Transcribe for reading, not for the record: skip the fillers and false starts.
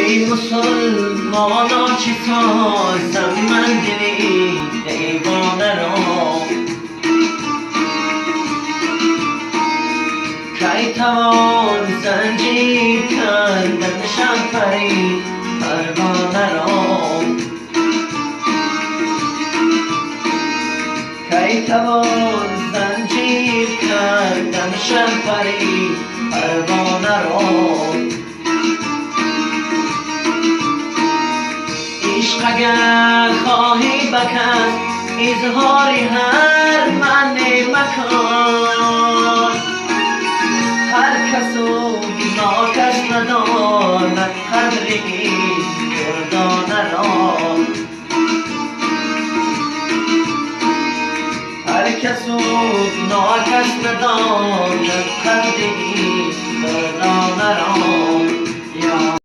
ای مسلمانا چی سازم من دلی دیوانه را، کی توان زنجیر کردن شمپری پروانه را، کی توان زنجیر کردن شمپری پروانه را. عشق اگر خواهی بکن اظهاری هر معنی مکن، هر کس و بی ما کس نداند قدر